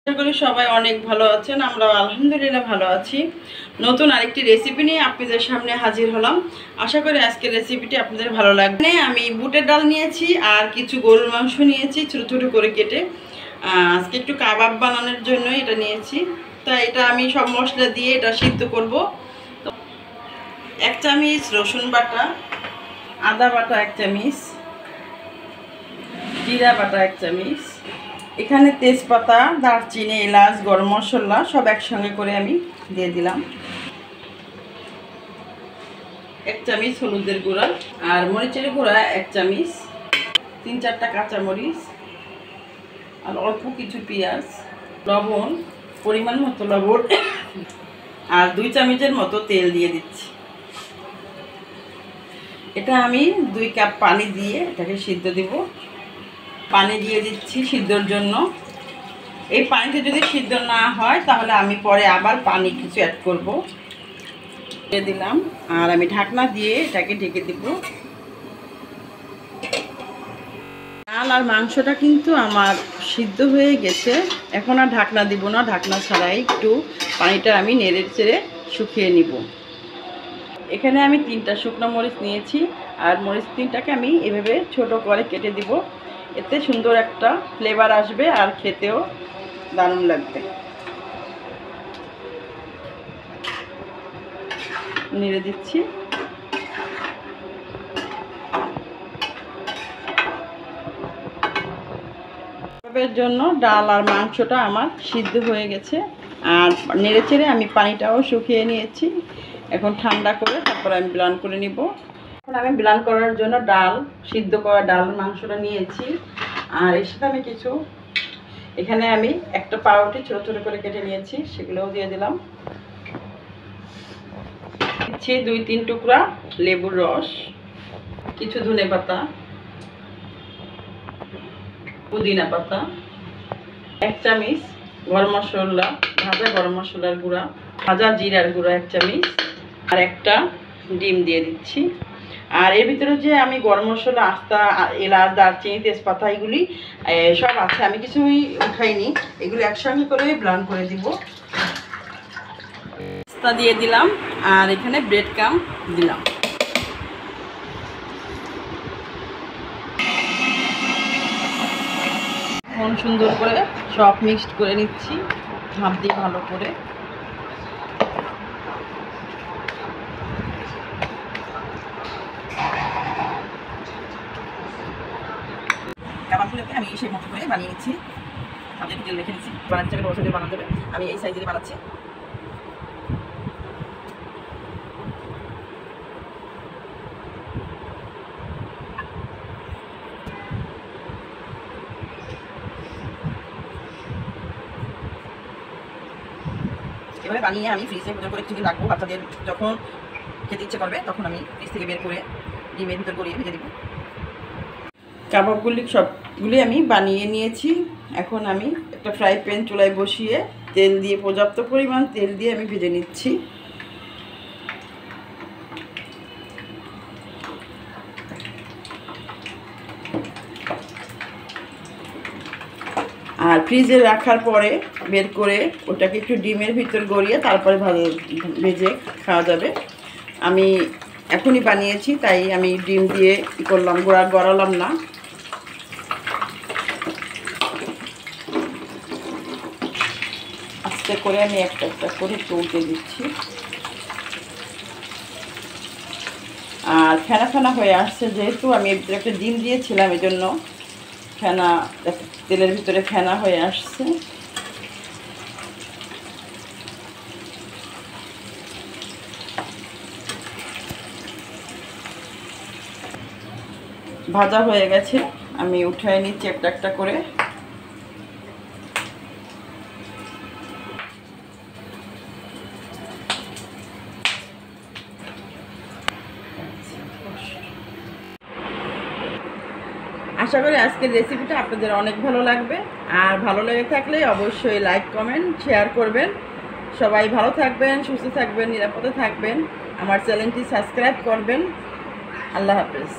আশা করি সবাই অনেক ভালো আছেন। আমরা আলহামদুলিল্লাহ ভালো আছি। নতুন আরেকটি রেসিপি নিয়ে আপনাদের সামনে হাজির হলাম। আশা করি আজকের রেসিপিটি আপনাদের ভালো লাগবে। আমি বুটের ডাল নিয়েছি আর কিছু গরুর মাংস নিয়েছি ছোটো ছোটো করে কেটে। আজকে একটু কাবাব বানানোর জন্য এটা নিয়েছি। তা এটা আমি সব মশলা দিয়ে এটা সিদ্ধ করব। তো 1 চামচ রসুন বাটা, আদা বাটা 1 চামচ, জিরা বাটা 1 চামচ, এখানে তেজপাতা, দারচিনি, এলাচ, গরম মশলা সব একসঙ্গে করে আমি দিয়ে দিলাম। 1 চামচ হলুদের গুঁড়া আর মরিচের গুঁড়া 1 চামচ, 3-4টা কাঁচামরিচ আর অল্প কিছু পেঁয়াজ, লবণ পরিমাণ মতো লবণ আর 2 চামচের মতো তেল দিয়ে দিচ্ছি। এটা আমি 2 কাপ পানি দিয়ে এটাকে সিদ্ধ দিব। পানি দিয়ে দিচ্ছি সিদ্ধর জন্য। এই পানিতে যদি সিদ্ধ না হয় তাহলে আমি পরে আবার পানি কিছু অ্যাড করব। দিয়ে দিলাম আর আমি ঢাকনা দিয়ে এটাকে ঢেকে দিব। ডাল আর মাংসটা কিন্তু আমার সিদ্ধ হয়ে গেছে। এখন আর ঢাকনা দিব না, ঢাকনা ছাড়াই একটু পানিটা আমি নেড়ে চেড়ে শুকিয়ে নিব। এখানে আমি 3টা শুকনো মরিচ নিয়েছি আর মরিচ 3টাকে আমি এভাবে ছোট করে কেটে দিব। এতে সুন্দর একটা ফ্লেভার আসবে আর খেতেও দারুণ লাগবে। নেড়ে দিচ্ছি। কাবাবের জন্য ডাল আর মাংসটা আমার সিদ্ধ হয়ে গেছে আর নেড়ে চেড়ে আমি পানিটাও শুকিয়ে নিয়েছি। এখন ঠান্ডা করে তারপর আমি ব্লেন্ড করে নিব। এখন আমি ব্লেন্ড করার জন্য ডাল, সিদ্ধ করা ডাল মাংসটা নিয়েছি আর এর সাথে আমি কিছু এখানে আমি একটা পাউরুটি ছোট ছোট করে কেটে নিয়েছি, সেগুলোও দিয়ে দিলাম। দিচ্ছি 2-3 টুকরা লেবুর রস, কিছু ধনেপাতা, পুদিনা পাতা, 1 চামচ গরম মশলা, ভাজা গরম মশলার গুঁড়া, ভাজা জিরার গুঁড়া 1 চামচ আর একটা ডিম দিয়ে দিচ্ছি। আর এর ভিতরে যে আমি গরম মশলা, আস্তা, এলাচ, দারচিনি, তেজপাতা এগুলি সব আছে, আমি কিছুই উঠাইনি। এগুলো একসঙ্গে করে ব্লেন্ড করে দিব। আস্তা দিয়ে দিলাম আর এখানে ব্রেড ক্রাম্ব দিলাম। এখন সুন্দর করে সব মিক্সড করে নিচ্ছি ভাপ দিয়ে ভালো করে। কাবাবগুলোকে আমি সেই মতো করে বানিয়ে নিচ্ছি। আমি একটু তেল রেখে নিচ্ছি, বানাতে চাইলে বড় সাইজের বানাতে হবে। আমি এই সাইজেরই বানাচ্ছি। এভাবে বানিয়ে আমি ফ্রিজে প্রয়োজন করে কিছুদিন রাখবো। বাচ্চাদের যখন খেতে ইচ্ছে করবে তখন আমি ফ্রিজ থেকে বের করে ডিমের ভিতর করিয়ে ভেজে দিব। কাবাবগুলি সবগুলি আমি বানিয়ে নিয়েছি। এখন আমি একটা ফ্রাই প্যান চুলায় বসিয়ে তেল দিয়ে, পর্যাপ্ত পরিমাণ তেল দিয়ে আমি ভেজে নিচ্ছি। আর ফ্রিজে রাখার পরে বের করে ওটাকে একটু ডিমের ভিতর গড়িয়ে তারপরে ভেজে খাওয়া যাবে। আমি এখনই বানিয়েছি তাই আমি ডিম দিয়ে কী করলাম, গড়ালাম না। আস্তে করে আমি একটা একটা করে তুলতে দিচ্ছি। আর ফেনা ফেনা হয়ে আসছে, যেহেতু আমি একটা ডিম দিয়েছিলাম এজন্য ফেনা, তেলের ভিতরে ফেনা হয়ে আসছে। ভাজা হয়ে গেছে, আমি উঠায় নিচ্ছি একটা একটা করে। আশা করি আজকের রেসিপিটা আপনাদের অনেক ভালো লাগবে। আর ভালো লেগে থাকলে অবশ্যই লাইক, কমেন্ট, শেয়ার করবেন। সবাই ভালো থাকবেন, সুস্থ থাকবেন, নিরাপদে থাকবেন। আমার চ্যানেলটি সাবস্ক্রাইব করবেন। আল্লাহ হাফেজ।